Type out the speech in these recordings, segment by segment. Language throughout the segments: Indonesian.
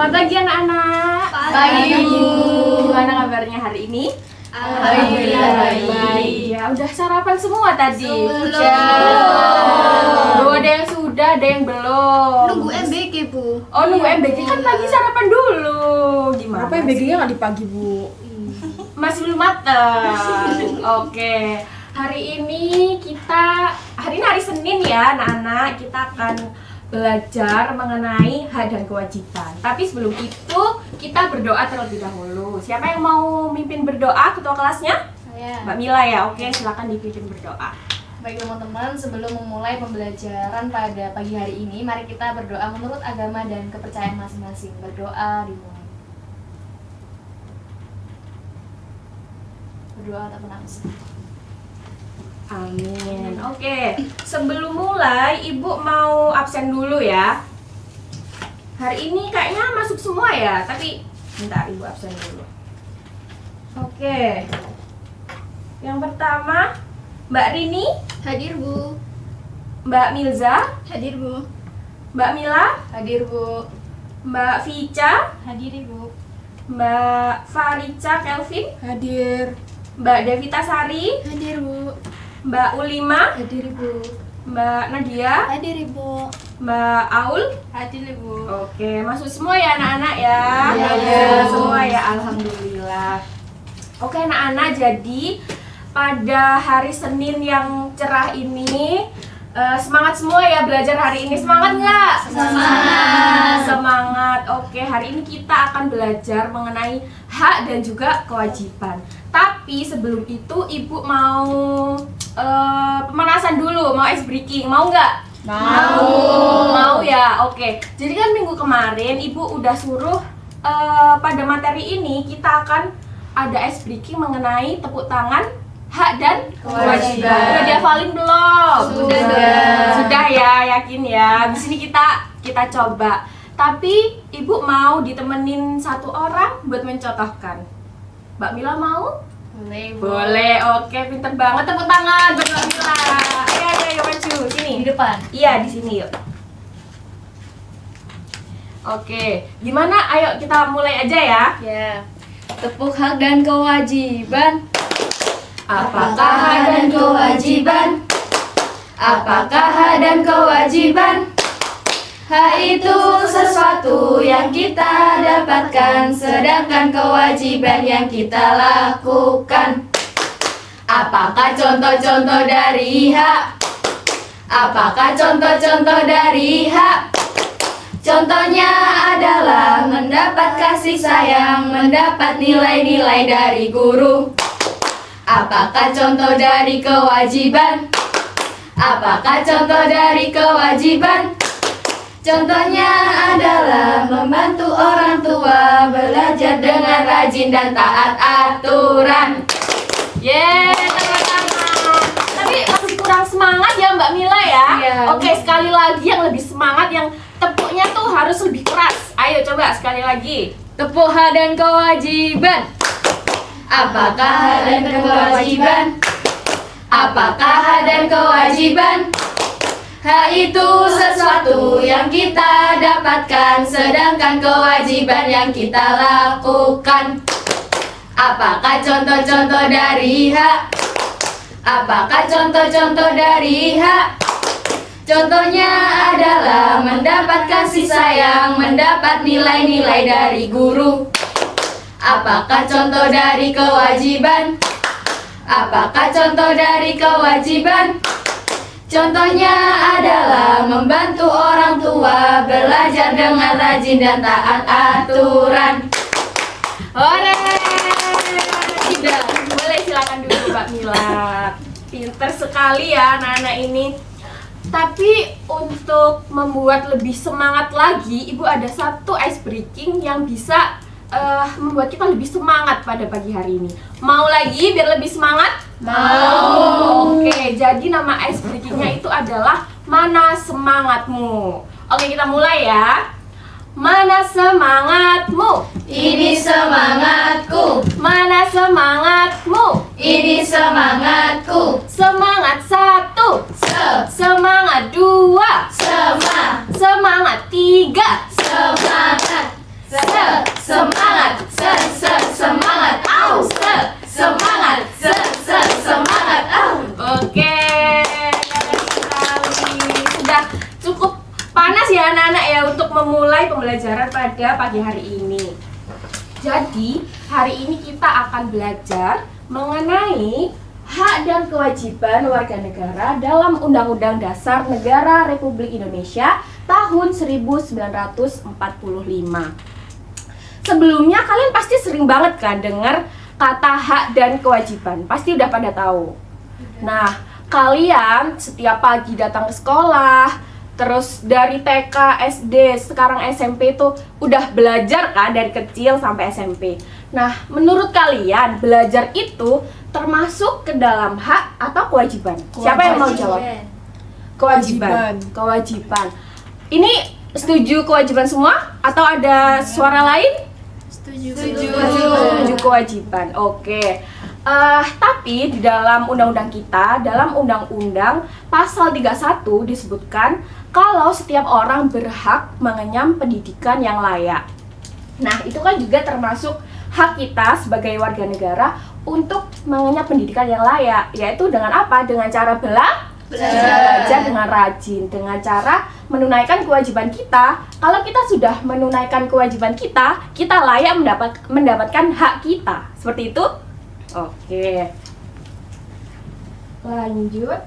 Selamat pagi anak-anak. Pagi, Bu. Gimana kabarnya hari ini? Alhamdulillah baik. Ya, udah sarapan semua tadi? Belum. Ada yang sudah, ada yang belum. Nunggu MBG, Bu. Oh, nunggu MBG kan pagi sarapan dulu. Gimana? Apa MBG-nya nggak di pagi, Bu? Masih belum matang. Oke. Hari ini hari Senin ya, anak-anak. Kita akan belajar mengenai hak dan kewajiban. Tapi sebelum itu kita berdoa terlebih dahulu. Siapa yang mau mimpin berdoa? Ketua kelasnya? Saya. Mbak Mila ya. Oke, silakan dipimpin berdoa. Baik teman-teman, sebelum memulai pembelajaran pada pagi hari ini, mari kita berdoa menurut agama dan kepercayaan masing-masing. Berdoa dimulai. Berdoa tak pernah usah. Amin. Oke, sebelum mulai Ibu mau absen dulu ya. Hari ini kayaknya masuk semua ya, tapi bentar Ibu absen dulu. Oke. Yang pertama, Mbak Rini, Hadir, Bu. Mbak Milza, Hadir, Bu. Mbak Mila, Hadir, Bu. Mbak Vica, Hadir, Bu. Mbak Farica Kelvin, Hadir. Mbak Devita Sari, Hadir, Bu. Mbak Ulima, Hadir, Bu. Mbak Nadia, Hadir, Bu. Mbak Aul. Hadir, Bu. Oke, masuk semua ya anak-anak ya? Iya. Masuk semua ya, alhamdulillah. Oke anak-anak, jadi pada hari Senin yang cerah ini semangat semua ya belajar hari ini. Semangat nggak? Semangat. Semangat. Oke, hari ini kita akan belajar mengenai hak dan juga kewajiban. Tapi sebelum itu Ibu mau pemanasan dulu, mau ice breaking, mau nggak? Mau ya, oke. Jadi kan minggu kemarin Ibu udah suruh pada materi ini kita akan ada ice breaking mengenai tepuk tangan, hak dan kewajiban. Udah dihafalin belum? Sudah ya, yakin ya. Di sini kita coba. Tapi Ibu mau ditemenin satu orang buat mencontohkan. Mbak Mila mau? Boleh, Bu. Boleh, oke, pinter banget, tepuk tangan buat Mbak Mila. Ayo, maju, sini. Di depan. Iya, di sini yuk. Oke, gimana? Ayo kita mulai aja ya. Ya. Tepuk hak dan kewajiban. Apakah hak dan kewajiban? Apakah hak dan kewajiban? Hak itu sesuatu yang kita dapatkan, sedangkan kewajiban yang kita lakukan. Apakah contoh-contoh dari hak? Apakah contoh-contoh dari hak? Contohnya adalah mendapat kasih sayang, mendapat nilai-nilai dari guru. Apakah contoh dari kewajiban? Apakah contoh dari kewajiban? Contohnya adalah membantu orang tua, belajar dengan rajin dan taat aturan. Yeay, teman-teman. Tapi masih kurang semangat ya Mbak Mila ya. Iya. Oke, sekali lagi yang lebih semangat, yang tepuknya tuh harus lebih keras. Ayo coba sekali lagi. Tepuk hak dan kewajiban. Apakah hak dan kewajiban? Apakah hak dan kewajiban? Hak itu sesuatu yang kita dapatkan, sedangkan kewajiban yang kita lakukan. Apakah contoh-contoh dari hak? Apakah contoh-contoh dari hak? Contohnya adalah mendapat kasih sayang, mendapat nilai-nilai dari guru. Apakah contoh dari kewajiban? Apakah contoh dari kewajiban? Contohnya adalah membantu orang tua, belajar dengan rajin dan taat aturan. Hore! Tidak, boleh silakan dulu Mbak Mila. Pinter sekali ya anak-anak ini. Tapi untuk membuat lebih semangat lagi, Ibu ada satu ice breaking yang bisa membuat kita lebih semangat pada pagi hari ini. Mau lagi biar lebih semangat? Mau. Oke, jadi nama ice breakingnya itu adalah Mana Semangatmu. Oke, kita mulai ya. Mana semangatmu? Ini semangatku, Mana semangatmu? ini semangatku. Semangat satu, Semangat semangat dua, semangat semangat tiga, semangat Semangat, semangat, semangat, semangat, Oke, keren sekali. Sudah cukup panas ya anak-anak ya untuk memulai pembelajaran pada pagi hari ini. Jadi, hari ini kita akan belajar mengenai hak dan kewajiban warga negara dalam Undang-Undang Dasar Negara Republik Indonesia tahun 1945. Sebelumnya kalian pasti sering banget kan dengar kata hak dan kewajiban. Pasti udah pada tahu. Nah, kalian setiap pagi datang ke sekolah, terus dari TK, SD, sekarang SMP tuh udah belajar kan dari kecil sampai SMP. Nah, menurut kalian belajar itu termasuk ke dalam hak atau kewajiban? Siapa yang mau jawab? Kewajiban. Kewajiban. Ini setuju kewajiban semua atau ada suara lain? Setuju kewajiban. Oke. Tapi di dalam undang-undang kita, dalam undang-undang pasal 31 disebutkan kalau setiap orang berhak mengenyam pendidikan yang layak. Nah, itu kan juga termasuk hak kita sebagai warga negara untuk mengenyam pendidikan yang layak, yaitu dengan apa? Dengan cara belajar dengan rajin, dengan cara menunaikan kewajiban kita. Kalau kita sudah menunaikan kewajiban kita, kita layak mendapatkan hak kita. Seperti itu? Oke. Lanjut.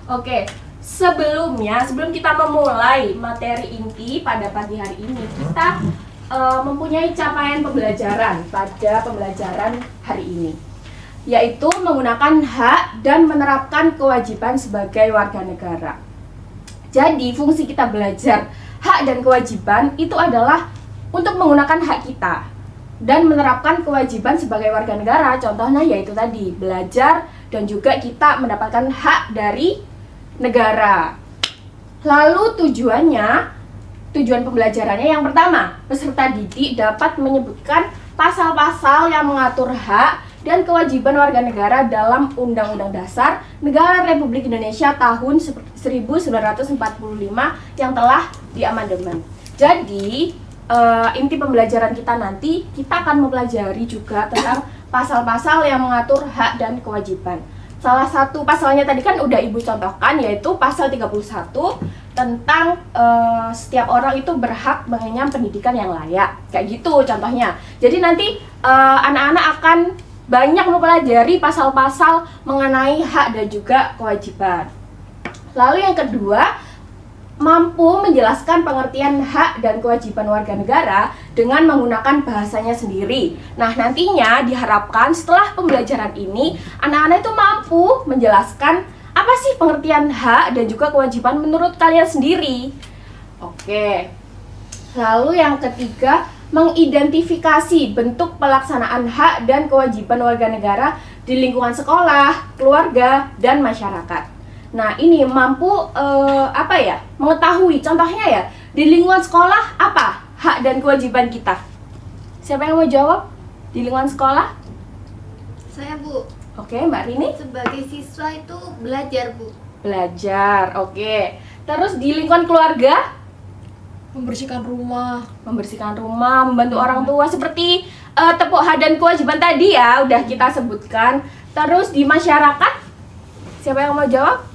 Oke, sebelum kita memulai materi inti pada pagi hari ini, kita mempunyai capaian pembelajaran pada pembelajaran hari ini, yaitu menggunakan hak dan menerapkan kewajiban sebagai warga negara. Jadi, fungsi kita belajar hak dan kewajiban itu adalah untuk menggunakan hak kita dan menerapkan kewajiban sebagai warga negara. Contohnya yaitu tadi, belajar dan juga kita mendapatkan hak dari negara. Lalu tujuan pembelajarannya yang pertama, peserta didik dapat menyebutkan pasal-pasal yang mengatur hak dan kewajiban warga negara dalam Undang-Undang Dasar Negara Republik Indonesia tahun 1945 yang telah diamandemen. Jadi, inti pembelajaran kita nanti, kita akan mempelajari juga tentang pasal-pasal yang mengatur hak dan kewajiban. Salah satu pasalnya tadi kan udah Ibu contohkan, yaitu pasal 31 tentang setiap orang itu berhak mengenyam pendidikan yang layak. Kayak gitu contohnya. Jadi nanti anak-anak akan banyak mempelajari pasal-pasal mengenai hak dan juga kewajiban. Lalu yang kedua, mampu menjelaskan pengertian hak dan kewajiban warga negara dengan menggunakan bahasanya sendiri. Nah, nantinya diharapkan setelah pembelajaran ini, anak-anak itu mampu menjelaskan apa sih pengertian hak dan juga kewajiban menurut kalian sendiri. Oke. Lalu yang ketiga, mengidentifikasi bentuk pelaksanaan hak dan kewajiban warga negara di lingkungan sekolah, keluarga, dan masyarakat. Nah, ini mampu mengetahui, contohnya ya, di lingkungan sekolah apa hak dan kewajiban kita? Siapa yang mau jawab? Di lingkungan sekolah? Saya, Bu. Oke, Mbak Rini? Sebagai siswa itu belajar, Bu. Belajar, oke. Terus di lingkungan keluarga? Membersihkan rumah. Membersihkan rumah, membantu orang tua, seperti tepuk hak dan kewajiban tadi ya, udah kita sebutkan. Terus di masyarakat? Siapa yang mau jawab?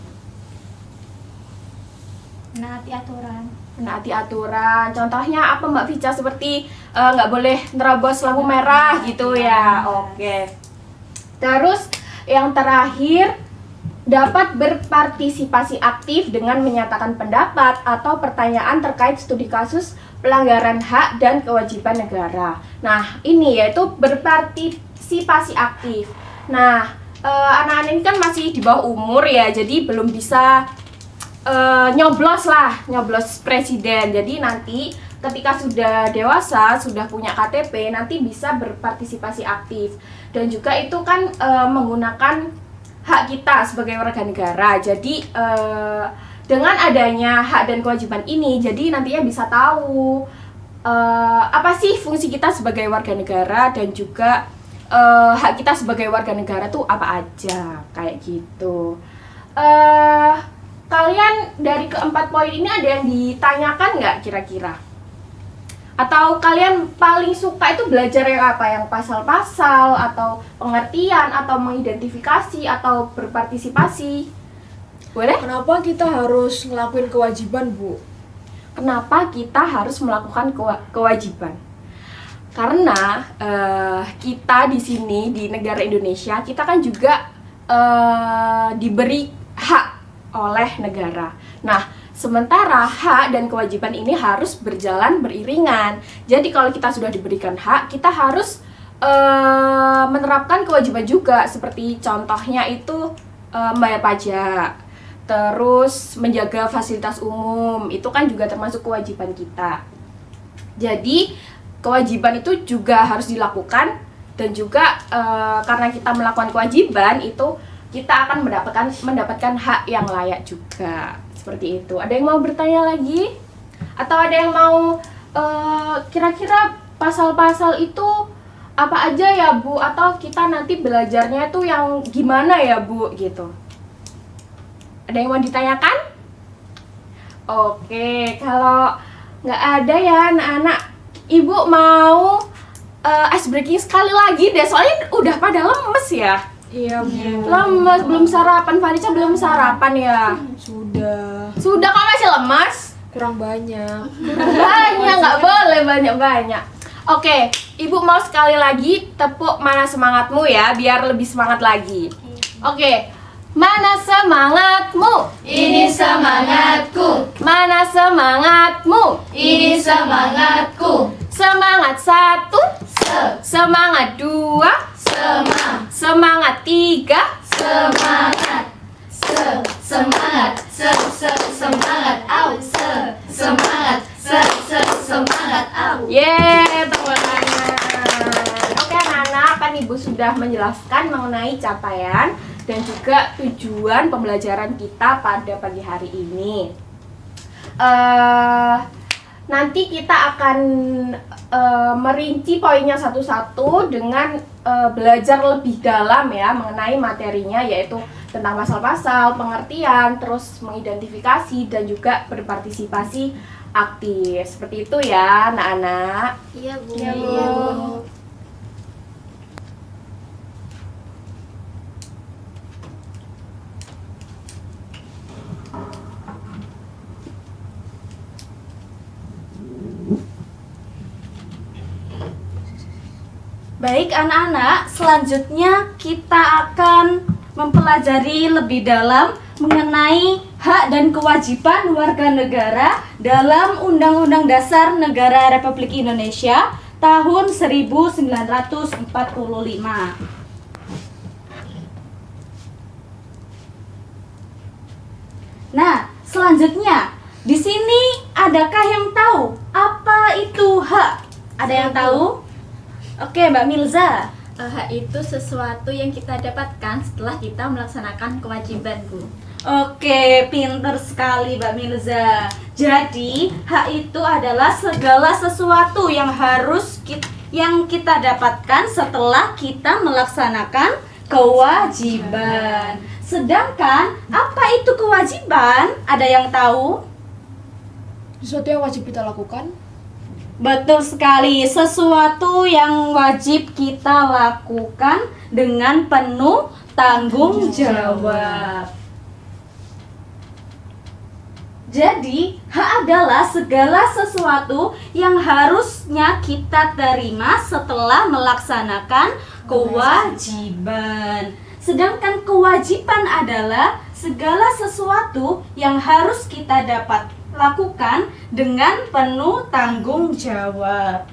Menaati aturan. Menaati aturan. Contohnya apa Mbak Vica? Seperti nggak boleh nerobos lampu merah gitu ya. Oke. Terus yang terakhir, dapat berpartisipasi aktif dengan menyatakan pendapat atau pertanyaan terkait studi kasus pelanggaran hak dan kewajiban negara. Nah, ini yaitu berpartisipasi aktif. Nah, anak-anak ini kan masih di bawah umur ya, jadi belum bisa nyoblos presiden. Jadi nanti ketika sudah dewasa, sudah punya KTP, nanti bisa berpartisipasi aktif. Dan juga itu kan menggunakan hak kita sebagai warga negara. Jadi dengan adanya hak dan kewajiban ini, jadi nantinya bisa tahu apa sih fungsi kita sebagai warga negara dan juga hak kita sebagai warga negara tuh apa aja, kayak gitu. kalian dari keempat poin ini ada yang ditanyakan nggak kira-kira? Atau kalian paling suka itu belajar yang apa? Yang pasal-pasal, atau pengertian, atau mengidentifikasi, atau berpartisipasi? Boleh? Kenapa kita harus ngelakuin kewajiban, Bu? Kenapa kita harus melakukan kewajiban? Karena kita di sini di negara Indonesia, kita kan juga diberi hak oleh negara. Nah, sementara hak dan kewajiban ini harus berjalan beriringan. Jadi kalau kita sudah diberikan hak, kita harus menerapkan kewajiban juga. Seperti contohnya itu membayar pajak, terus menjaga fasilitas umum, itu kan juga termasuk kewajiban kita. Jadi kewajiban itu juga harus dilakukan, dan juga karena kita melakukan kewajiban itu kita akan mendapatkan hak yang layak juga. Seperti itu. Ada yang mau bertanya lagi? Atau ada yang mau kira-kira pasal-pasal itu apa aja ya, Bu? Atau kita nanti belajarnya itu yang gimana ya, Bu? Gitu. Ada yang mau ditanyakan? Oke, kalau nggak ada ya anak-anak, Ibu mau ice breaking sekali lagi deh, soalnya udah pada lemes ya. Iya, Bu. Lemes, belum sarapan. Farica belum sarapan ya? Sudah. Sudah, kok masih lemas? Kurang banyak. Banyak, nggak boleh banyak-banyak. Oke, Ibu mau sekali lagi tepuk mana semangatmu ya, biar lebih semangat lagi. Oke, mana semangatmu? Ini semangatku, Mana semangatmu? ini semangatku. Semangat satu, semangat dua, semangat tiga, Semangat, semangat, semangat, semangat, semangat, yeay, tepuk tangan. Oke anak-anak, kan Ibu sudah menjelaskan mengenai capaian dan juga tujuan pembelajaran kita pada pagi hari ini. Nanti kita akan merinci poinnya satu-satu dengan belajar lebih dalam ya mengenai materinya, yaitu tentang pasal-pasal, pengertian, terus mengidentifikasi dan juga berpartisipasi aktif. Seperti itu ya anak-anak. Iya, Bu. Iya, Bu. Baik anak-anak, selanjutnya kita akan mempelajari lebih dalam mengenai hak dan kewajiban warga negara dalam Undang-Undang Dasar Negara Republik Indonesia tahun 1945. Nah, selanjutnya di sini adakah yang tahu apa itu hak? Ada yang tahu? Oke, Mbak Milza. Hak itu sesuatu yang kita dapatkan setelah kita melaksanakan kewajiban, Bu. Oke, pinter sekali Mbak Milza. Jadi, hak itu adalah segala sesuatu yang kita dapatkan setelah kita melaksanakan kewajiban. Sedangkan, apa itu kewajiban? Ada yang tahu? Sesuatu yang wajib kita lakukan. Betul sekali, sesuatu yang wajib kita lakukan dengan penuh tanggung jawab. Jadi, hak adalah segala sesuatu yang harusnya kita terima setelah melaksanakan kewajiban. Sedangkan kewajiban adalah segala sesuatu yang harus kita dapat lakukan dengan penuh tanggung jawab.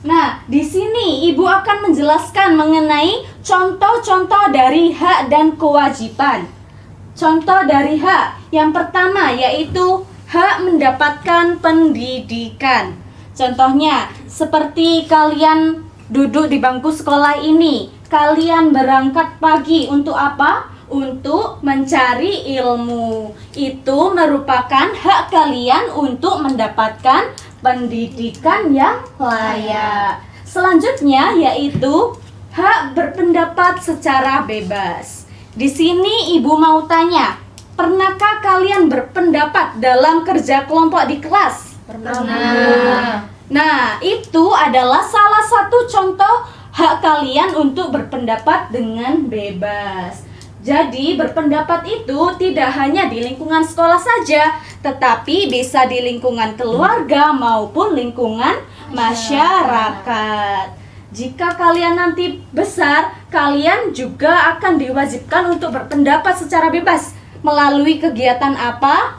Nah, di sini Ibu akan menjelaskan mengenai contoh-contoh dari hak dan kewajiban. Contoh dari hak yang pertama yaitu hak mendapatkan pendidikan. Contohnya, seperti kalian duduk di bangku sekolah ini, kalian berangkat pagi untuk apa? Untuk mencari ilmu. Itu merupakan hak kalian untuk mendapatkan pendidikan yang layak. Selanjutnya yaitu hak berpendapat secara bebas. Di sini ibu mau tanya, pernahkah kalian berpendapat dalam kerja kelompok di kelas? Pernah. Nah, itu adalah salah satu contoh hak kalian untuk berpendapat dengan bebas. Jadi, berpendapat itu tidak hanya di lingkungan sekolah saja, tetapi bisa di lingkungan keluarga maupun lingkungan masyarakat. Jika kalian nanti besar, kalian juga akan diwajibkan untuk berpendapat secara bebas melalui kegiatan apa?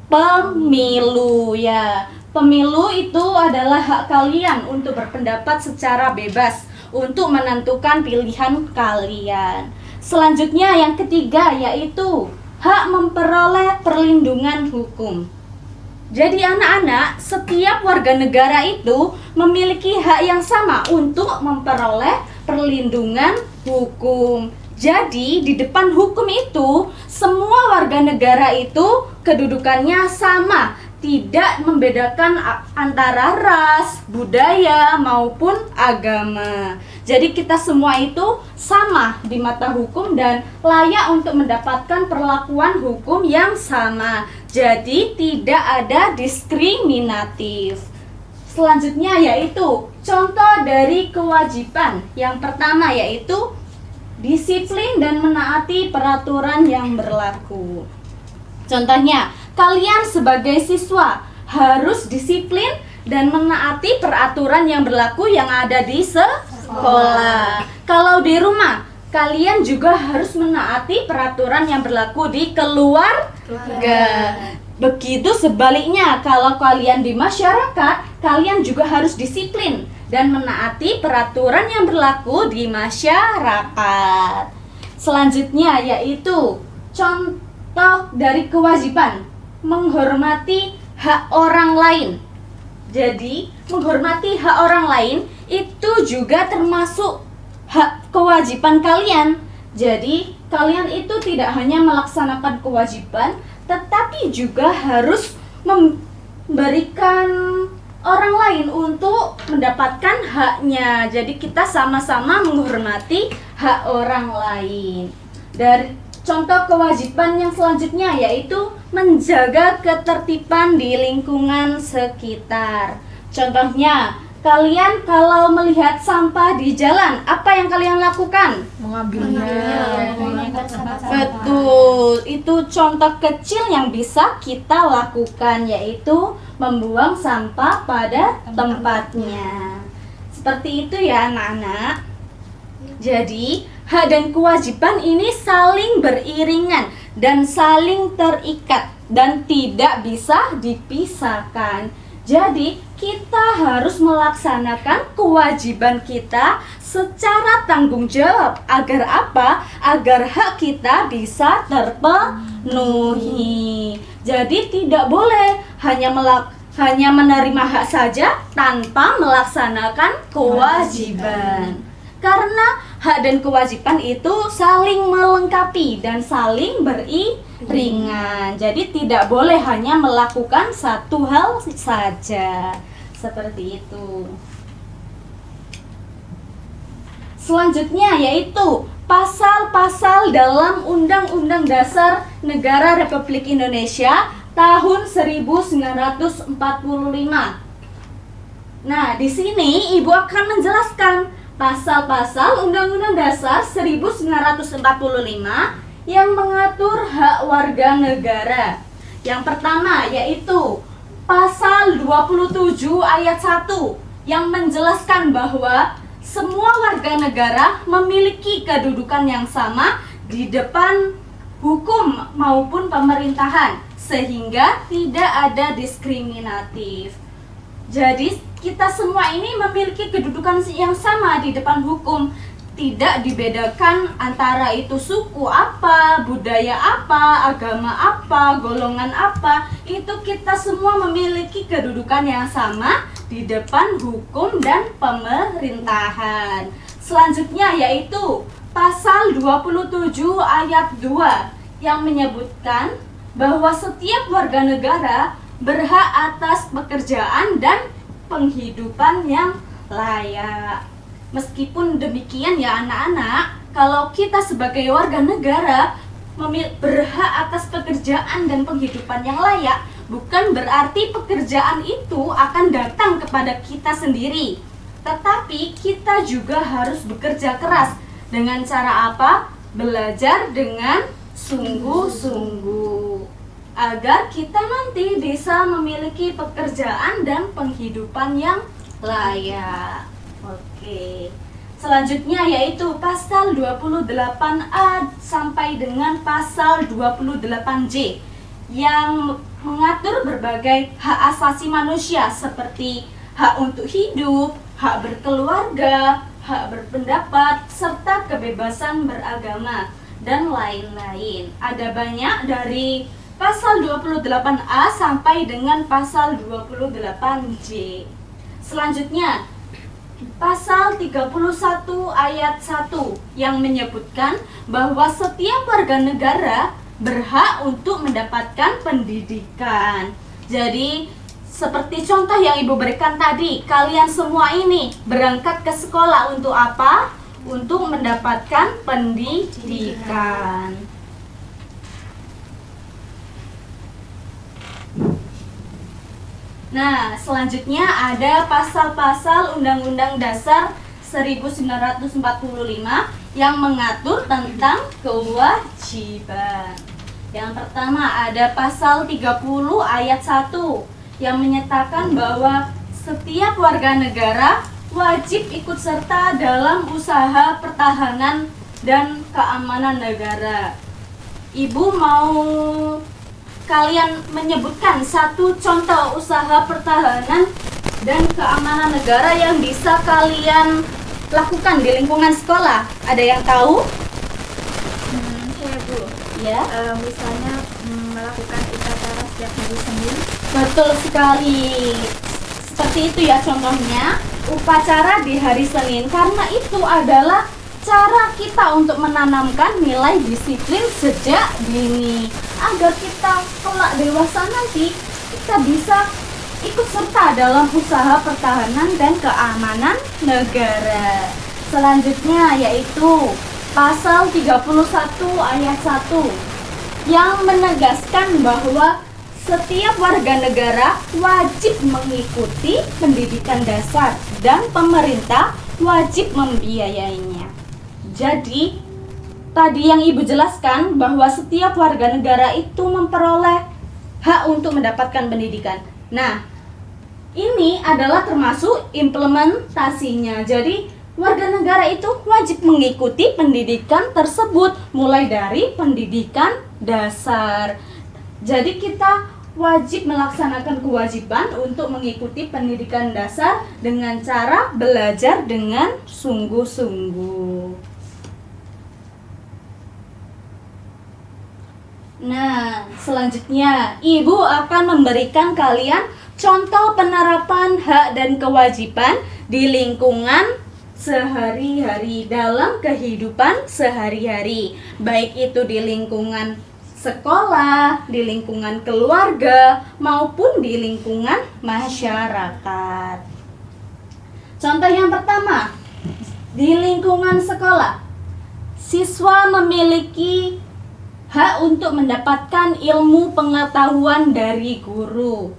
Pemilu ya. Pemilu itu adalah hak kalian untuk berpendapat secara bebas untuk menentukan pilihan kalian. Selanjutnya yang ketiga yaitu hak memperoleh perlindungan hukum. Jadi anak-anak, setiap warga negara itu memiliki hak yang sama untuk memperoleh perlindungan hukum. Jadi di depan hukum itu, semua warga negara itu kedudukannya sama, tidak membedakan antara ras, budaya maupun agama. Jadi kita semua itu sama di mata hukum dan layak untuk mendapatkan perlakuan hukum yang sama. Jadi tidak ada diskriminatif. Selanjutnya yaitu contoh dari kewajiban. Yang pertama yaitu disiplin dan menaati peraturan yang berlaku. Contohnya, kalian sebagai siswa harus disiplin dan menaati peraturan yang berlaku yang ada di sekolah. Kalau di rumah, kalian juga harus menaati peraturan yang berlaku di keluarga. Begitu sebaliknya, kalau kalian di masyarakat, kalian juga harus disiplin dan menaati peraturan yang berlaku di masyarakat. Selanjutnya yaitu contoh dari kewajiban menghormati hak orang lain. Jadi, menghormati hak orang lain itu juga termasuk hak kewajiban kalian. Jadi, kalian itu tidak hanya melaksanakan kewajiban, tetapi juga harus memberikan orang lain untuk mendapatkan haknya. Jadi, kita sama-sama menghormati hak orang lain. Dari contoh kewajiban yang selanjutnya yaitu menjaga ketertiban di lingkungan sekitar. Contohnya, kalian kalau melihat sampah di jalan, apa yang kalian lakukan? Mengambilnya. Betul, itu contoh kecil yang bisa kita lakukan yaitu membuang sampah pada tempatnya. Seperti itu ya anak-anak. Jadi, hak dan kewajiban ini saling beriringan dan saling terikat dan tidak bisa dipisahkan. Jadi, kita harus melaksanakan kewajiban kita secara tanggung jawab. Agar apa? Agar hak kita bisa terpenuhi. Jadi, tidak boleh hanya menerima hak saja tanpa melaksanakan kewajiban. Karena hak dan kewajiban itu saling melengkapi dan saling beriringan. Jadi tidak boleh hanya melakukan satu hal saja. Seperti itu. Selanjutnya yaitu pasal-pasal dalam Undang-Undang Dasar Negara Republik Indonesia tahun 1945. Nah, di sini Ibu akan menjelaskan pasal-pasal Undang-Undang Dasar 1945 yang mengatur hak warga negara. Yang pertama yaitu pasal 27 ayat 1 yang menjelaskan bahwa semua warga negara memiliki kedudukan yang sama di depan hukum maupun pemerintahan sehingga tidak ada diskriminatif. Jadi kita semua ini memiliki kedudukan yang sama di depan hukum. Tidak dibedakan antara itu suku apa, budaya apa, agama apa, golongan apa. Itu kita semua memiliki kedudukan yang sama di depan hukum dan pemerintahan. Selanjutnya yaitu pasal 27 ayat 2 yang menyebutkan bahwa setiap warga negara berhak atas pekerjaan dan penghidupan yang layak. Meskipun demikian ya anak-anak, kalau kita sebagai warga negara berhak atas pekerjaan dan penghidupan yang layak, bukan berarti pekerjaan itu akan datang kepada kita sendiri. Tetapi kita juga harus bekerja keras. Dengan cara apa? Belajar dengan sungguh-sungguh, agar kita nanti bisa memiliki pekerjaan dan penghidupan yang layak. Oke. Selanjutnya yaitu pasal 28A sampai dengan pasal 28J yang mengatur berbagai hak asasi manusia seperti hak untuk hidup, hak berkeluarga, hak berpendapat, serta kebebasan beragama dan lain-lain. Ada banyak dari pasal 28A sampai dengan pasal 28J. Selanjutnya pasal 31 ayat 1 yang menyebutkan bahwa setiap warga negara berhak untuk mendapatkan pendidikan. Jadi seperti contoh yang Ibu berikan tadi, kalian semua ini berangkat ke sekolah untuk apa? Untuk mendapatkan pendidikan. Nah, selanjutnya ada pasal-pasal Undang-Undang Dasar 1945 yang mengatur tentang kewajiban. Yang pertama ada pasal 30 ayat 1 yang menyatakan bahwa setiap warga negara wajib ikut serta dalam usaha pertahanan dan keamanan negara. Ibu mau kalian menyebutkan satu contoh usaha pertahanan dan keamanan negara yang bisa kalian lakukan di lingkungan sekolah. Ada yang tahu? Saya Bu, Ya. misalnya melakukan upacara setiap hari Senin. Betul sekali. Seperti itu ya contohnya, upacara di hari Senin, karena itu adalah cara kita untuk menanamkan nilai disiplin sejak dini, agar kita kelak dewasa nanti kita bisa ikut serta dalam usaha pertahanan dan keamanan negara. Selanjutnya yaitu pasal 31 ayat 1 yang menegaskan bahwa setiap warga negara wajib mengikuti pendidikan dasar dan pemerintah wajib membiayainya. Jadi, tadi yang Ibu jelaskan bahwa setiap warga negara itu memperoleh hak untuk mendapatkan pendidikan. Nah, ini adalah termasuk implementasinya. Jadi, warga negara itu wajib mengikuti pendidikan tersebut mulai dari pendidikan dasar. Jadi kita wajib melaksanakan kewajiban untuk mengikuti pendidikan dasar dengan cara belajar dengan sungguh-sungguh. Nah, selanjutnya Ibu akan memberikan kalian contoh penerapan hak dan kewajiban di lingkungan sehari-hari, dalam kehidupan sehari-hari, baik itu di lingkungan sekolah, di lingkungan keluarga, maupun di lingkungan masyarakat. Contoh yang pertama, di lingkungan sekolah, siswa memiliki hak untuk mendapatkan ilmu pengetahuan dari guru.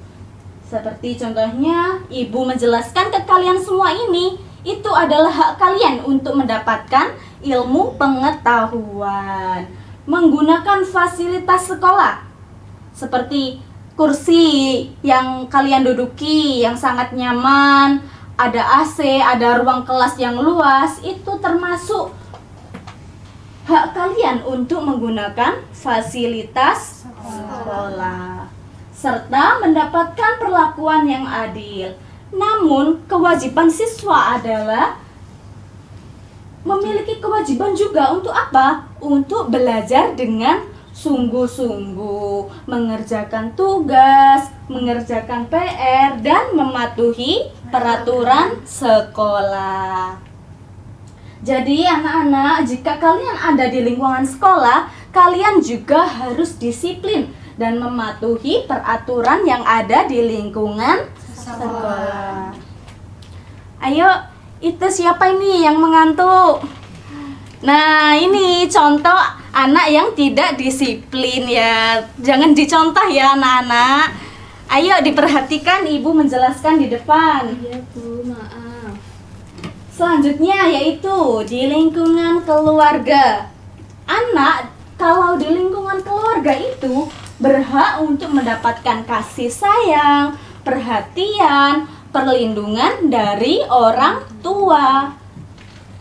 Seperti contohnya, Ibu menjelaskan ke kalian semua ini, itu adalah hak kalian untuk mendapatkan ilmu pengetahuan. Menggunakan fasilitas sekolah seperti kursi yang kalian duduki yang sangat nyaman, ada AC, ada ruang kelas yang luas, itu termasuk hak kalian untuk menggunakan fasilitas sekolah serta mendapatkan perlakuan yang adil. Namun kewajiban siswa adalah memiliki kewajiban juga untuk apa? Untuk belajar dengan sungguh-sungguh, mengerjakan tugas, mengerjakan PR, dan mematuhi peraturan sekolah. Jadi anak-anak, jika kalian ada di lingkungan sekolah, kalian juga harus disiplin dan mematuhi peraturan yang ada di lingkungan sekolah. Ayo, itu siapa ini yang mengantuk? Nah, ini contoh anak yang tidak disiplin ya. Jangan dicontoh ya anak-anak. Ayo diperhatikan, Ibu menjelaskan di depan. Iya Bu, maaf. Selanjutnya yaitu di lingkungan keluarga. Anak kalau di lingkungan keluarga itu berhak untuk mendapatkan kasih sayang, perhatian, perlindungan dari orang tua.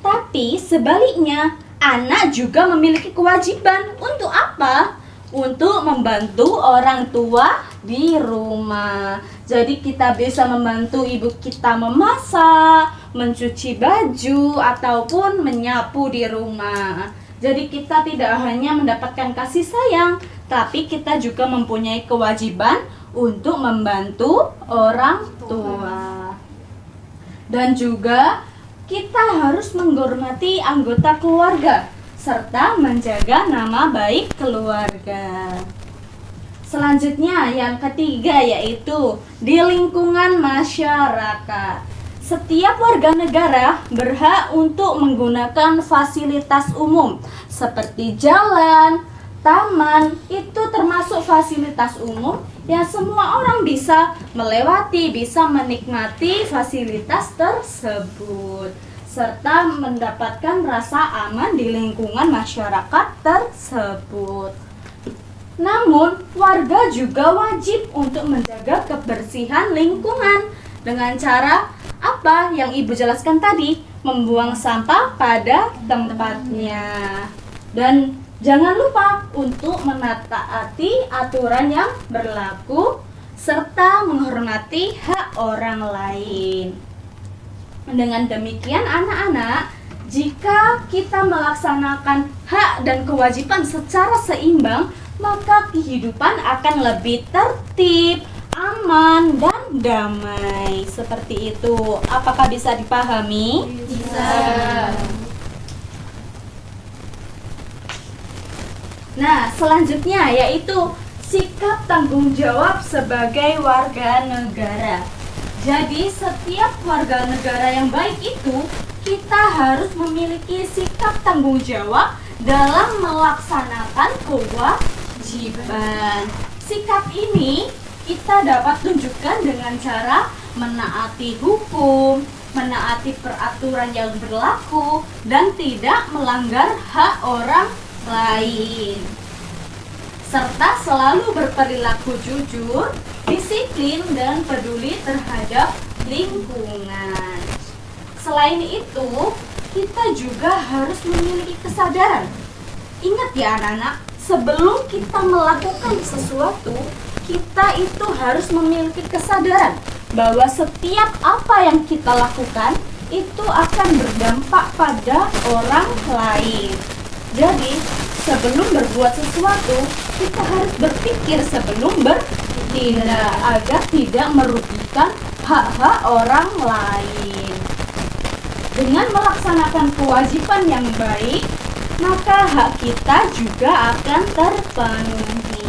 Tapi sebaliknya, anak juga memiliki kewajiban untuk apa? Untuk membantu orang tua di rumah. Jadi kita bisa membantu ibu kita memasak, mencuci baju, ataupun menyapu di rumah. Jadi kita tidak hanya mendapatkan kasih sayang, tapi kita juga mempunyai kewajiban untuk membantu orang tua. Dan juga kita harus menghormati anggota keluarga serta menjaga nama baik keluarga. Selanjutnya yang ketiga yaitu di lingkungan masyarakat. Setiap warga negara berhak untuk menggunakan fasilitas umum seperti jalan, taman, itu termasuk fasilitas umum yang semua orang bisa melewati, bisa menikmati fasilitas tersebut serta mendapatkan rasa aman di lingkungan masyarakat tersebut. Namun, warga juga wajib untuk menjaga kebersihan lingkungan dengan cara apa yang Ibu jelaskan tadi, membuang sampah pada tempatnya. Dan jangan lupa untuk menaati aturan yang berlaku serta menghormati hak orang lain. Dengan demikian anak-anak, jika kita melaksanakan hak dan kewajiban secara seimbang, maka kehidupan akan lebih tertib, aman, dan damai. Seperti itu. Apakah bisa dipahami? Bisa. Nah, selanjutnya yaitu sikap tanggung jawab sebagai warga negara. Jadi, setiap warga negara yang baik itu kita harus memiliki sikap tanggung jawab dalam melaksanakan kewajiban. Sikap ini kita dapat tunjukkan dengan cara menaati hukum, menaati peraturan yang berlaku, dan tidak melanggar hak orang lain, serta selalu berperilaku jujur, disiplin, dan peduli terhadap lingkungan. Selain itu, kita juga harus memiliki kesadaran. Ingat ya anak-anak, sebelum kita melakukan sesuatu, kita itu harus memiliki kesadaran bahwa setiap apa yang kita lakukan itu akan berdampak pada orang lain. Jadi, sebelum berbuat sesuatu, kita harus berpikir sebelum bertindak agar tidak merugikan hak-hak orang lain. Dengan melaksanakan kewajiban yang baik, maka hak kita juga akan terpenuhi.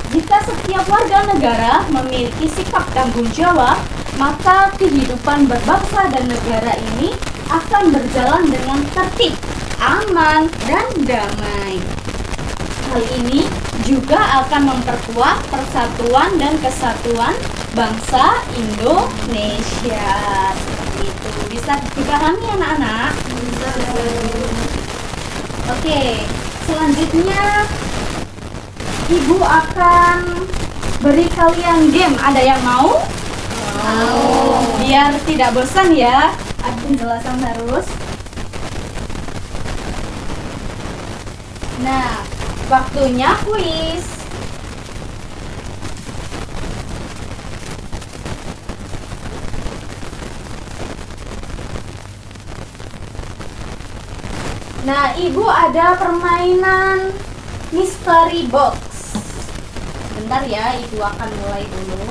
Jika setiap warga negara memiliki sikap tanggung jawab, maka kehidupan berbangsa dan negara ini akan berjalan dengan tertib, aman, dan damai. Hal ini juga akan memperkuat persatuan dan kesatuan bangsa Indonesia. Seperti itu. Bisa dipahami anak-anak? Bisa. Oke, selanjutnya Ibu akan beri kalian game. Ada yang mau? Mau. Biar tidak bosan ya. Ada penjelasan terus. Nah, waktunya kuis. Nah, Ibu ada permainan mystery box. Sebentar ya, Ibu akan mulai dulu.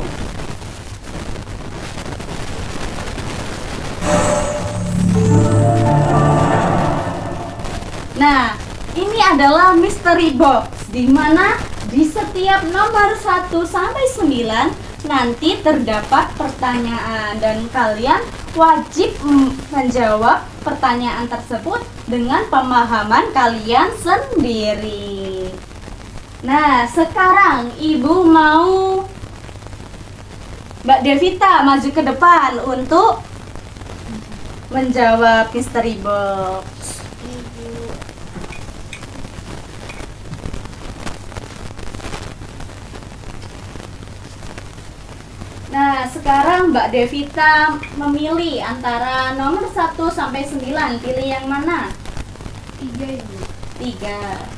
Nah, ini adalah mystery box di mana di setiap nomor 1 sampai 9 nanti terdapat pertanyaan dan kalian wajib menjawab pertanyaan tersebut dengan pemahaman kalian sendiri. Nah, sekarang Ibu mau Mbak Devita maju ke depan untuk menjawab mystery box. Nah, sekarang Mbak Devita memilih antara nomor 1 sampai 9. Pilih yang mana? 3 Ibu. 3.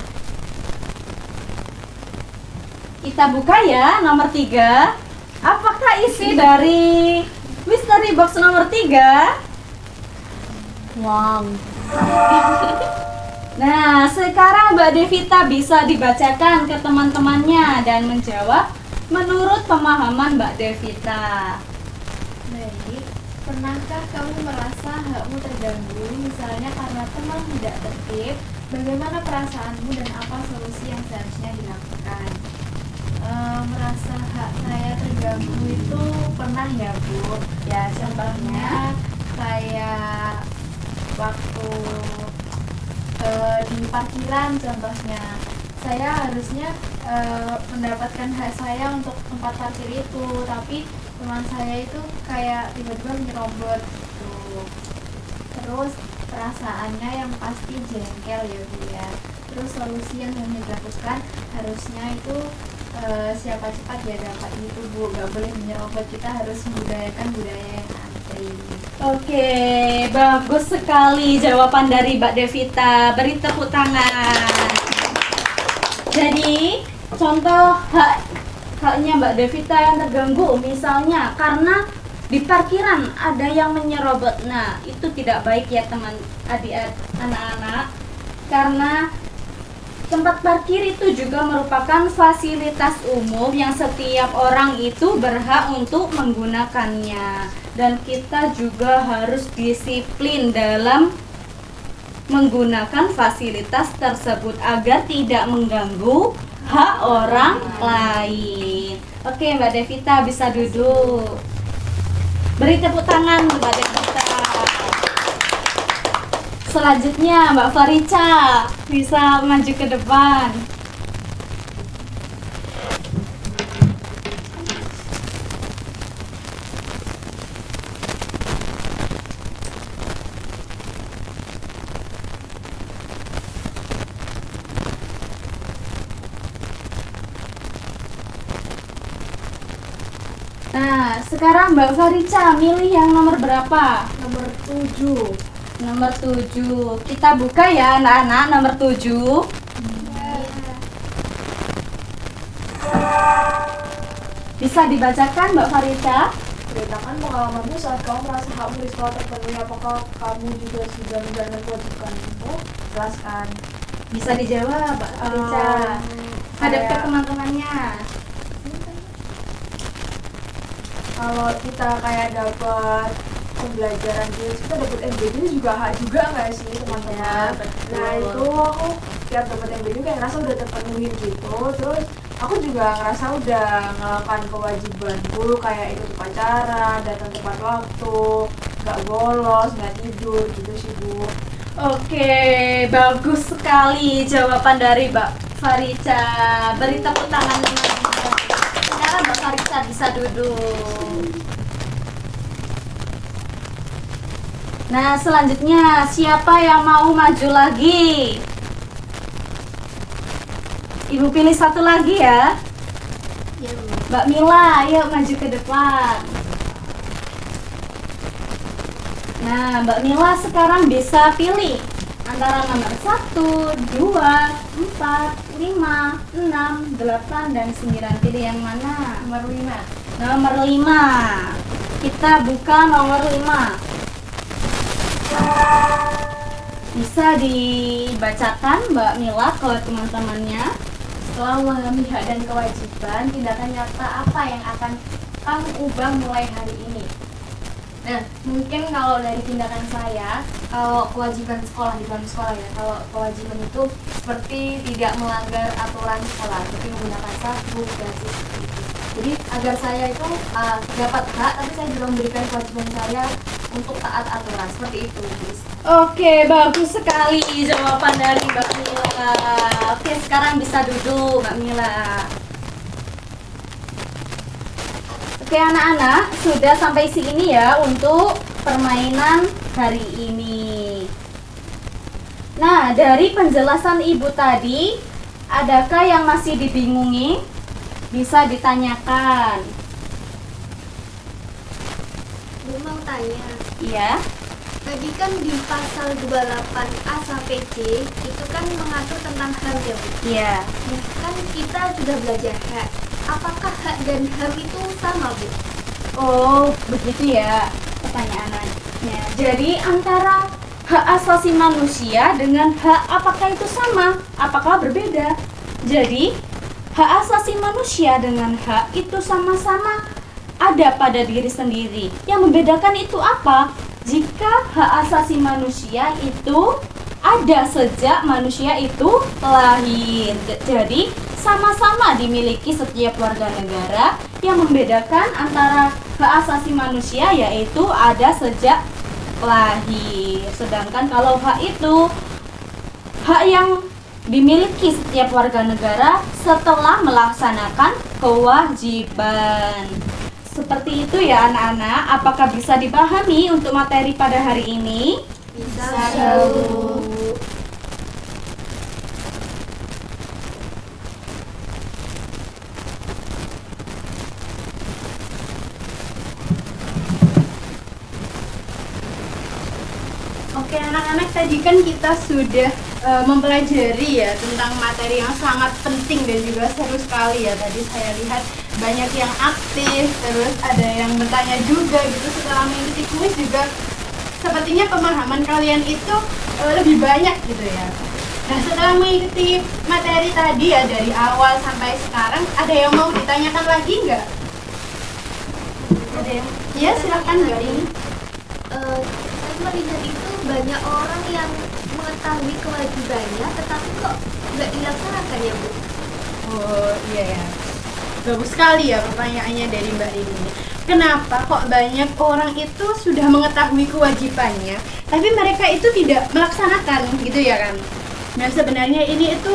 Kita buka ya nomor 3. Apakah isi dari mystery box nomor 3? Wow. Nah, sekarang Mbak Devita bisa dibacakan ke teman-temannya dan menjawab menurut pemahaman Mbak Devita. Baik, pernahkah kamu merasa hakmu terganggu, misalnya karena teman tidak tertib? Bagaimana perasaanmu dan apa solusi yang seharusnya dilakukan? Merasa hak saya terganggu itu pernah ya Bu. Ya contohnya kayak waktu di parkiran contohnya. Saya harusnya mendapatkan hak saya untuk tempat parkir itu, tapi teman saya itu kayak tiba-tiba menyerobot gitu. Terus perasaannya yang pasti jengkel ya Bu ya. Terus solusi yang harus dilakukan harusnya itu siapa cepat ya dapat itu Bu, gak boleh menyerobot, kita harus membudayakan budaya yang antri. Oke, bagus sekali jawaban dari Mbak Devita. Beri tepuk tangan. Jadi, contoh haknya Mbak Devita yang terganggu, misalnya karena di parkiran ada yang menyerobot. Nah, itu tidak baik ya teman adik anak-anak, karena tempat parkir itu juga merupakan fasilitas umum yang setiap orang itu berhak untuk menggunakannya. Dan kita juga harus disiplin dalam menggunakan fasilitas tersebut agar tidak mengganggu hak orang lain. Oke, Mbak Devita bisa duduk. Beri tepuk tangan Mbak Devita. Selanjutnya Mbak Farica bisa maju ke depan. Nah, sekarang Mbak Farica milih yang nomor berapa? Nomor 7. Nomor 7. Kita buka ya anak-anak nomor 7. Bisa dibacakan Mbak Farica? Ceritakan pengalamanmu saat kamu merasa hakmu di sekolah terpenuhi. Apakah kamu juga sudah menjalankan kewajibanmu? Jelaskan. Bisa dijawab Mbak Farica. Hadap ke teman-temannya. Kalau kita kayak dapat pembelajaran gitu, kita dapat MBD juga hak juga nggak sih teman-teman? Ya, betul. Nah itu aku tiap dapat MBD kayak ngerasa udah terpenuhi gitu. Terus aku juga ngerasa udah ngelakukan kewajibanku kayak ikut upacara, datang tepat waktu, nggak bolos, nggak tidur gitu sih Bu. Oke, bagus sekali jawaban dari Mbak Farica. Beri tepuk tangan teman-teman. Sekarang Mbak Farica bisa duduk. Nah, selanjutnya siapa yang mau maju lagi? Ibu pilih satu lagi ya. Mbak Mila, ayo maju ke depan. Nah, Mbak Mila sekarang bisa pilih antara nomor 1, 2, 4, 5, 6, 8, dan 9. Pilih yang mana? Nomor 5. Nomor 5. Kita buka nomor 5. Bisa dibacakan Mbak Mila ke teman-temannya. Setelah memahami hak dan kewajiban, tindakan nyata apa yang akan kamu ubah mulai hari ini? Nah, mungkin kalau dari tindakan saya, kalau kewajiban sekolah di dalam sekolah ya, kalau kewajiban itu seperti tidak melanggar aturan sekolah, seperti menggunakan sabuk dan seperti itu. Jadi agar saya itu dapat hak, tapi saya juga memberikan kewajiban saya untuk taat aturan. Seperti itu, Miss. Oke, bagus sekali jawaban dari Mbak Mila. Oke, sekarang bisa duduk Mbak Mila. Oke anak-anak, sudah sampai sini ya untuk permainan hari ini. Nah, dari penjelasan Ibu tadi, adakah yang masih dibingungi? Bisa ditanyakan. Bu mau tanya, Iya. tadi kan di pasal 28A sampai J itu kan mengatur tentang HAM ya Bu? Iya. Nah, kan kita sudah belajar hak. Apakah hak dan HAM itu sama Bu? Oh, begitu ya pertanyaannya. Jadi antara hak asasi manusia dengan hak apakah itu sama? Apakah berbeda? Jadi hak asasi manusia dengan hak itu sama-sama ada pada diri sendiri. Yang membedakan itu apa? Jika hak asasi manusia itu ada sejak manusia itu lahir. Jadi sama-sama dimiliki setiap warga negara. Yang membedakan antara hak asasi manusia yaitu ada sejak lahir. Sedangkan kalau hak itu hak yang dimiliki setiap warga negara setelah melaksanakan kewajiban. Seperti itu ya anak-anak. Apakah bisa dipahami untuk materi pada hari ini? Bisa. Oke anak-anak, tadi kan kita sudah mempelajari ya tentang materi yang sangat penting dan juga seru sekali ya. Tadi saya lihat banyak yang aktif, terus ada yang bertanya juga gitu setelah mengikuti kuis juga. Sepertinya pemahaman kalian itu lebih banyak gitu ya. Nah, setelah mengikuti materi tadi ya dari awal sampai sekarang, ada yang mau ditanyakan lagi nggak? Ada yang? Ya, silakan Mbak ini. Saya melihat itu banyak orang yang mengetahui kewajibannya tetapi kok nggak dilaksanakan ya Bu? Oh iya ya, bagus sekali ya pertanyaannya dari Mbak Rini. Kenapa kok banyak orang itu sudah mengetahui kewajibannya, tapi mereka itu tidak melaksanakan gitu ya kan? Nah sebenarnya ini itu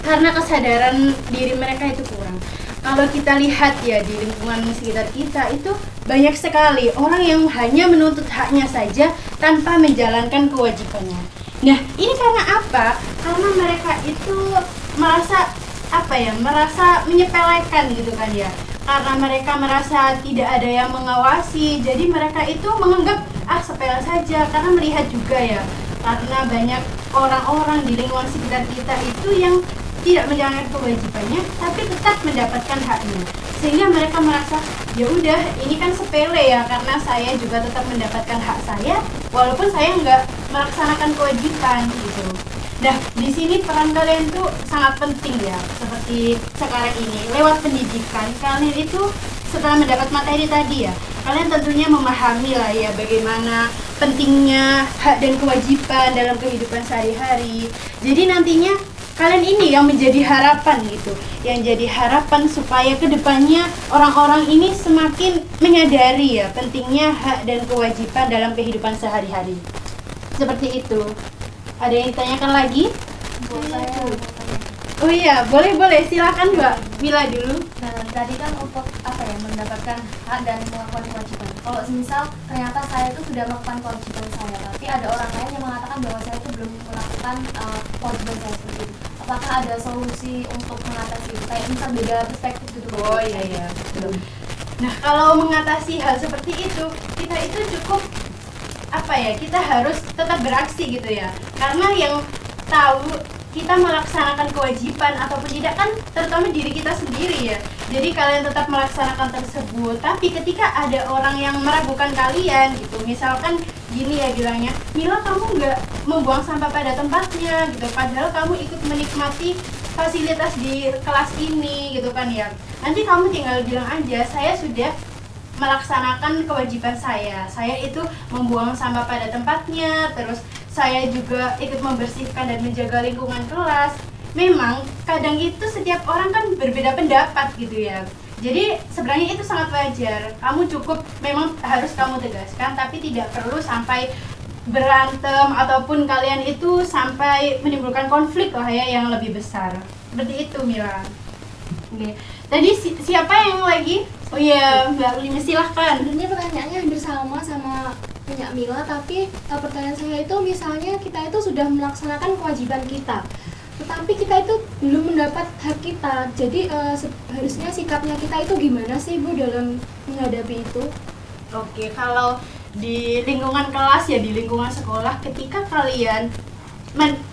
karena kesadaran diri mereka itu kurang. Kalau kita lihat ya di lingkungan sekitar kita itu banyak sekali orang yang hanya menuntut haknya saja tanpa menjalankan kewajibannya. Nah, ini karena apa? Karena mereka itu merasa merasa menyepelekan gitu kan ya. Karena mereka merasa tidak ada yang mengawasi, jadi mereka itu menganggap sepele saja karena melihat juga ya. Karena banyak orang-orang di lingkungan sekitar kita itu yang tidak menjalankan kewajibannya tapi tetap mendapatkan haknya, sehingga mereka merasa ya udah ini kan sepele ya karena saya juga tetap mendapatkan hak saya walaupun saya nggak melaksanakan kewajiban gitu. Nah di sini peran kalian tuh sangat penting ya, seperti sekarang ini lewat pendidikan kalian itu setelah mendapat materi tadi ya, kalian tentunya memahami lah ya bagaimana pentingnya hak dan kewajiban dalam kehidupan sehari-hari. Jadi nantinya kalian ini yang menjadi harapan gitu, yang jadi harapan supaya kedepannya orang-orang ini semakin menyadari ya pentingnya hak dan kewajiban dalam kehidupan sehari-hari. Seperti itu. Ada yang ditanyakan lagi? Oh iya, boleh silakan Mbak Mila dulu. Nah, tadi kan untuk mendapatkan hak dan melakukan kewajiban. Kalau misal ternyata saya itu sudah melakukan kewajiban saya, tapi ada orang lain yang mengatakan bahwa saya itu belum melakukan kewajiban saya seperti itu. Apakah ada solusi untuk mengatasi itu? Kayak misal beda perspektif gitu. Oh iya, betul. Nah, kalau mengatasi hal seperti itu, kita itu cukup kita harus tetap beraksi gitu ya. Karena yang tahu kita melaksanakan kewajiban ataupun tidak kan terutama diri kita sendiri ya. Jadi kalian tetap melaksanakan tersebut, tapi ketika ada orang yang meragukan kalian gitu, misalkan gini ya bilangnya, Mila kamu nggak membuang sampah pada tempatnya gitu, padahal kamu ikut menikmati fasilitas di kelas ini gitu kan ya. Nanti kamu tinggal bilang aja, saya sudah melaksanakan kewajiban saya itu membuang sampah pada tempatnya, terus saya juga ikut membersihkan dan menjaga lingkungan kelas. Memang kadang itu setiap orang kan berbeda pendapat gitu ya. Jadi sebenarnya itu sangat wajar. Kamu cukup memang harus kamu tegaskan, tapi tidak perlu sampai berantem ataupun kalian itu sampai menimbulkan konflik lah ya yang lebih besar. Seperti itu Mila. Oke. Tadi siapa yang lagi? Oh iya, Mbak Ulima silahkan. Sebenarnya pertanyaannya hampir sama punya Mila, tapi pertanyaan saya itu misalnya kita itu sudah melaksanakan kewajiban kita, tetapi kita itu belum mendapat hak kita. Jadi harusnya sikapnya kita itu gimana sih Bu dalam menghadapi itu? Oke, kalau di lingkungan kelas ya, di lingkungan sekolah, ketika kalian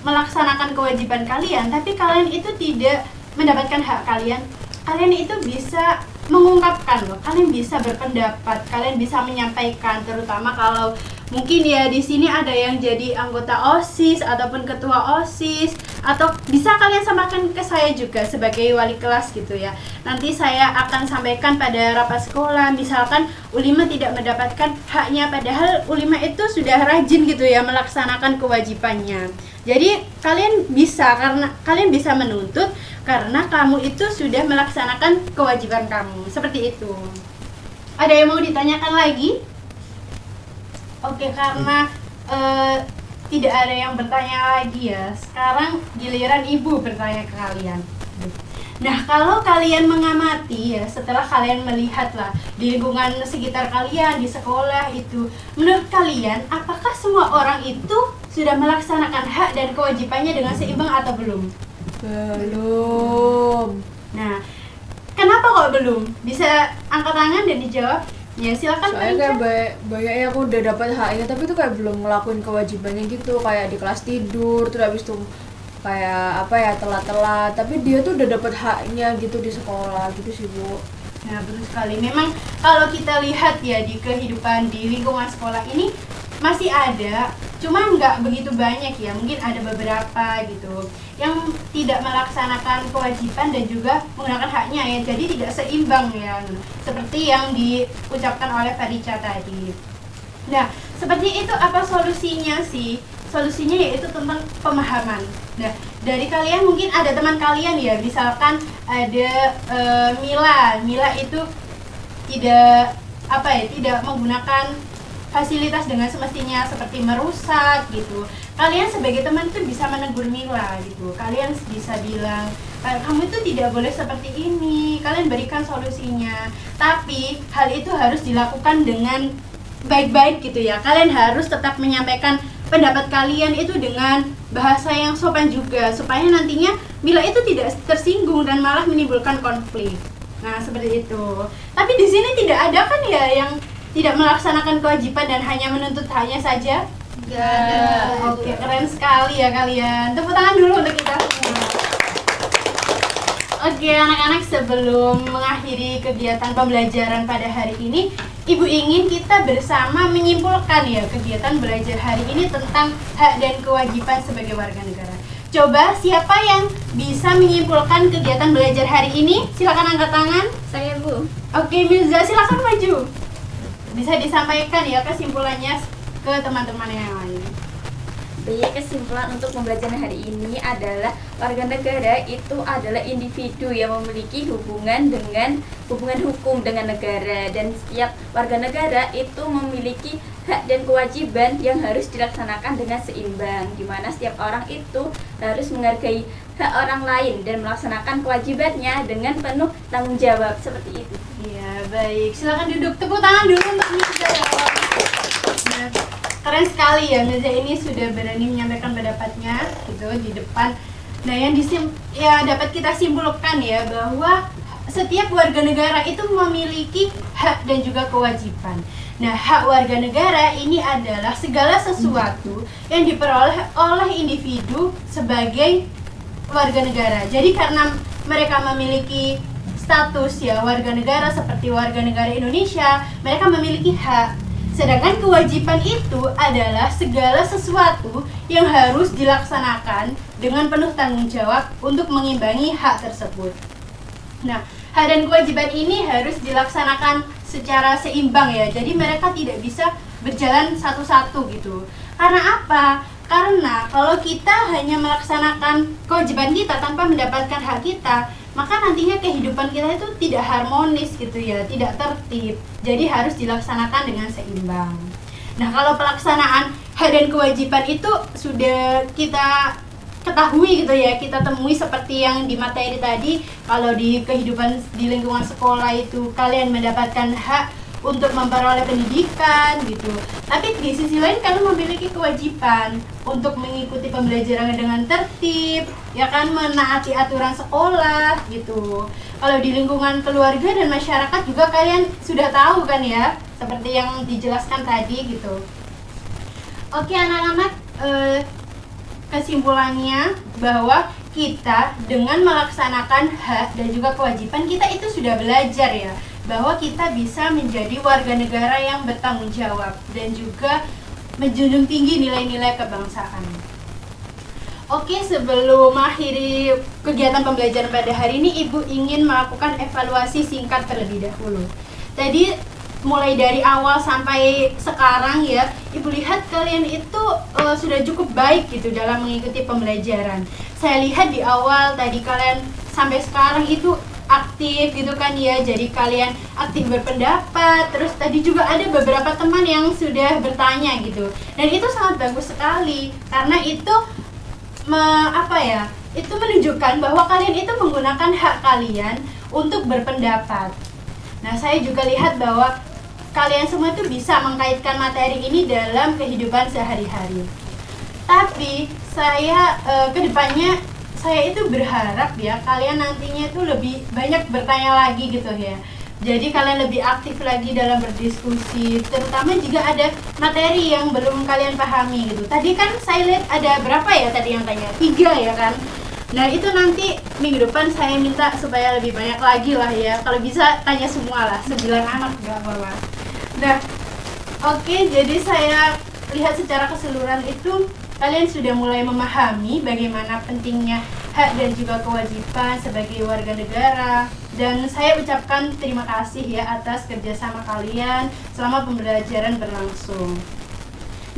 melaksanakan kewajiban kalian, tapi kalian itu tidak mendapatkan hak kalian, kalian itu bisa mengungkapkan loh, kalian bisa berpendapat, kalian bisa menyampaikan, terutama kalau mungkin ya di sini ada yang jadi anggota OSIS ataupun ketua OSIS, atau bisa kalian sampaikan ke saya juga sebagai wali kelas gitu ya. Nanti saya akan sampaikan pada rapat sekolah, misalkan Ulima tidak mendapatkan haknya padahal Ulima itu sudah rajin gitu ya melaksanakan kewajibannya. Jadi kalian bisa menuntut karena kamu itu sudah melaksanakan kewajiban kamu. Seperti itu. Ada yang mau ditanyakan lagi? Oke, karena tidak ada yang bertanya lagi ya. Sekarang giliran Ibu bertanya ke kalian. Nah, kalau kalian mengamati ya, setelah kalian melihat lah di lingkungan sekitar kalian, di sekolah itu, menurut kalian apakah semua orang itu sudah melaksanakan hak dan kewajibannya dengan seimbang atau belum? Belum. Nah, kenapa kok belum? Bisa angkat tangan dan dijawab. Ya, silakan. Soalnya kayak banyak yang aku udah dapat haknya tapi tuh kayak belum ngelakuin kewajibannya gitu, kayak di kelas tidur terus habis itu kayak telat-telat, tapi dia tuh udah dapat haknya gitu di sekolah gitu sih Bu. Nah, betul sekali. Memang kalau kita lihat ya di kehidupan di lingkungan sekolah ini masih ada, cuma nggak begitu banyak ya, mungkin ada beberapa gitu yang tidak melaksanakan kewajiban dan juga menggunakan haknya ya, jadi tidak seimbang ya, seperti yang diucapkan oleh Farica tadi. Nah, seperti itu apa solusinya sih? Solusinya yaitu tentang pemahaman. Nah, dari kalian mungkin ada teman kalian ya, misalkan ada Mila itu tidak menggunakan fasilitas dengan semestinya seperti merusak gitu. Kalian sebagai teman itu bisa menegur Mila gitu. Kalian bisa bilang, kamu itu tidak boleh seperti ini. Kalian berikan solusinya. Tapi hal itu harus dilakukan dengan baik-baik gitu ya. Kalian harus tetap menyampaikan pendapat kalian itu dengan bahasa yang sopan juga, supaya nantinya Mila itu tidak tersinggung dan malah menimbulkan konflik. Nah, seperti itu. Tapi di sini tidak ada kan ya yang tidak melaksanakan kewajiban dan hanya menuntut haknya saja? Gak ada. Oke, keren sekali ya kalian. Tepuk tangan dulu untuk kita semua. Oke, anak-anak, sebelum mengakhiri kegiatan pembelajaran pada hari ini, Ibu ingin kita bersama menyimpulkan ya kegiatan belajar hari ini tentang hak dan kewajiban sebagai warga negara. Coba siapa yang bisa menyimpulkan kegiatan belajar hari ini? Silakan angkat tangan. Saya Bu. Oke, Mirza, silakan maju. Bisa disampaikan ya kesimpulannya ke teman-teman yang lain. Baik, kesimpulan untuk pembelajaran hari ini adalah warga negara itu adalah individu yang memiliki hubungan hukum dengan negara, dan setiap warga negara itu memiliki hak dan kewajiban yang harus dilaksanakan dengan seimbang, di mana setiap orang itu harus menghargai hak orang lain dan melaksanakan kewajibannya dengan penuh tanggung jawab, seperti itu. Iya, baik. Silakan duduk. Tepuk tangan dulu untuk Mirza. Nah, keren sekali ya, Mirza ini sudah berani menyampaikan pendapatnya gitu di depan. Nah, yang dapat kita simpulkan ya bahwa setiap warga negara itu memiliki hak dan juga kewajiban. Nah, hak warga negara ini adalah segala sesuatu yang diperoleh oleh individu sebagai warga negara. Jadi karena mereka memiliki status ya warga negara seperti warga negara Indonesia, mereka memiliki hak. Sedangkan kewajiban itu adalah segala sesuatu yang harus dilaksanakan dengan penuh tanggung jawab untuk mengimbangi hak tersebut. Nah, hak dan kewajiban ini harus dilaksanakan secara seimbang ya. Jadi mereka tidak bisa berjalan satu-satu gitu. Karena apa? Karena kalau kita hanya melaksanakan kewajiban kita tanpa mendapatkan hak kita, maka nantinya kehidupan kita itu tidak harmonis gitu ya, tidak tertib. Jadi harus dilaksanakan dengan seimbang. Nah, kalau pelaksanaan hak dan kewajiban itu sudah kita ketahui gitu ya, kita temui seperti yang di materi tadi. Kalau di kehidupan di lingkungan sekolah itu kalian mendapatkan hak untuk memperoleh pendidikan gitu, tapi di sisi lain kalian memiliki kewajiban untuk mengikuti pembelajaran dengan tertib, ya kan, menaati aturan sekolah gitu. Kalau di lingkungan keluarga dan masyarakat juga kalian sudah tahu kan ya, seperti yang dijelaskan tadi gitu. Oke anak-anak, kesimpulannya bahwa kita dengan melaksanakan hak dan juga kewajiban kita itu sudah belajar ya, bahwa kita bisa menjadi warga negara yang bertanggung jawab dan juga menjunjung tinggi nilai-nilai kebangsaan. Oke, sebelum mengakhiri kegiatan pembelajaran pada hari ini, Ibu ingin melakukan evaluasi singkat terlebih dahulu. Tadi mulai dari awal sampai sekarang ya, Ibu lihat kalian itu sudah cukup baik gitu dalam mengikuti pembelajaran. Saya lihat di awal tadi kalian sampai sekarang itu aktif gitu kan ya, jadi kalian aktif berpendapat. Terus tadi juga ada beberapa teman yang sudah bertanya gitu, dan itu sangat bagus sekali karena itu itu menunjukkan bahwa kalian itu menggunakan hak kalian untuk berpendapat. Nah, saya juga lihat bahwa kalian semua itu bisa mengkaitkan materi ini dalam kehidupan sehari-hari. Tapi saya kedepannya saya itu berharap ya kalian nantinya itu lebih banyak bertanya lagi gitu ya. Jadi kalian lebih aktif lagi dalam berdiskusi, terutama jika ada materi yang belum kalian pahami gitu. Tadi kan saya lihat ada berapa ya tadi yang tanya? 3 ya kan? Nah itu nanti minggu depan saya minta supaya lebih banyak lagi lah ya. Kalau bisa tanya semua lah, 9 anak gak apa-apa. Nah oke, jadi saya lihat secara keseluruhan itu kalian sudah mulai memahami bagaimana pentingnya hak dan juga kewajiban sebagai warga negara. Dan saya ucapkan terima kasih ya atas kerjasama kalian selama pembelajaran berlangsung.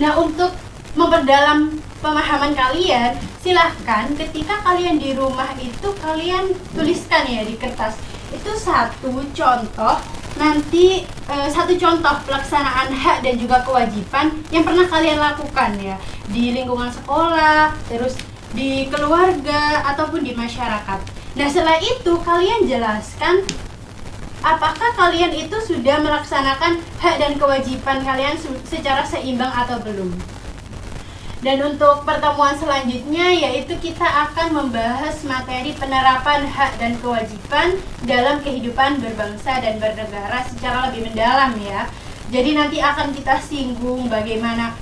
Nah, untuk memperdalam pemahaman kalian, silahkan ketika kalian di rumah itu kalian tuliskan ya di kertas. Itu satu contoh pelaksanaan hak dan juga kewajiban yang pernah kalian lakukan ya di lingkungan sekolah, terus di keluarga ataupun di masyarakat. Nah, setelah itu kalian jelaskan apakah kalian itu sudah melaksanakan hak dan kewajiban kalian secara seimbang atau belum. Dan untuk pertemuan selanjutnya yaitu kita akan membahas materi penerapan hak dan kewajiban dalam kehidupan berbangsa dan bernegara secara lebih mendalam ya. Jadi nanti akan kita singgung bagaimana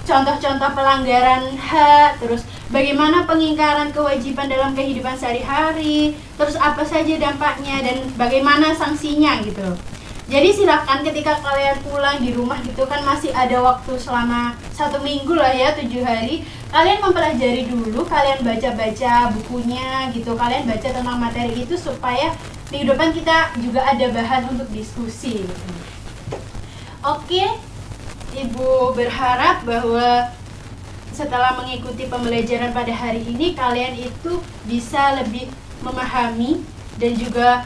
contoh-contoh pelanggaran hak, terus bagaimana pengingkaran kewajiban dalam kehidupan sehari-hari, terus apa saja dampaknya dan bagaimana sanksinya gitu. Jadi silakan ketika kalian pulang di rumah gitu kan masih ada waktu selama 1 minggu lah ya, 7 hari, kalian mempelajari dulu, kalian baca-baca bukunya gitu, kalian baca tentang materi itu supaya minggu depan kita juga ada bahan untuk diskusi gitu. Oke, Ibu berharap bahwa setelah mengikuti pembelajaran pada hari ini kalian itu bisa lebih memahami dan juga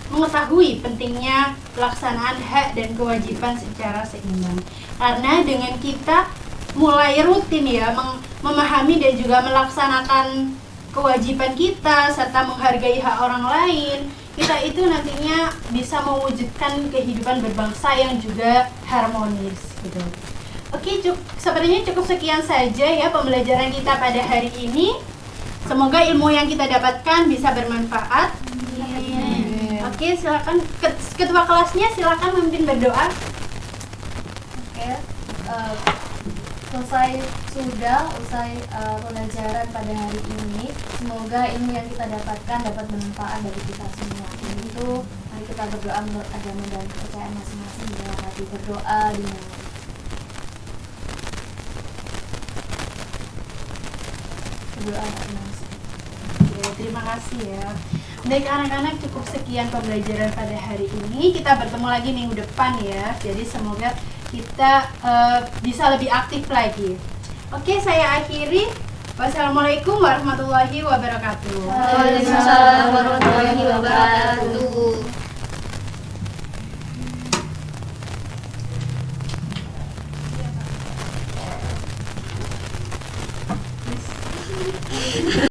mengetahui pentingnya pelaksanaan hak dan kewajiban secara seimbang. Karena dengan kita mulai rutin ya memahami dan juga melaksanakan kewajiban kita serta menghargai hak orang lain, kita itu nantinya bisa mewujudkan kehidupan berbangsa yang juga harmonis gitu. Oke, sepertinya cukup sekian saja ya pembelajaran kita pada hari ini. Semoga ilmu yang kita dapatkan bisa bermanfaat. Oke, silakan ketua kelasnya silakan memimpin berdoa. Oke, selesai pembelajaran pada hari ini. Semoga ilmu yang kita dapatkan dapat bermanfaat bagi kita semua. Untuk mari kita berdoa menurut agama dan kepercayaan masing-masing. Dalam hati berdoa dimulai. Berdoa masing-masing. Oke, terima kasih ya. Baik anak-anak, cukup sekian pembelajaran pada hari ini. Kita bertemu lagi minggu depan ya. Jadi semoga kita bisa lebih aktif lagi. Oke, saya akhiri. Wassalamualaikum warahmatullahi wabarakatuh. Waalaikumsalam warahmatullahi wabarakatuh.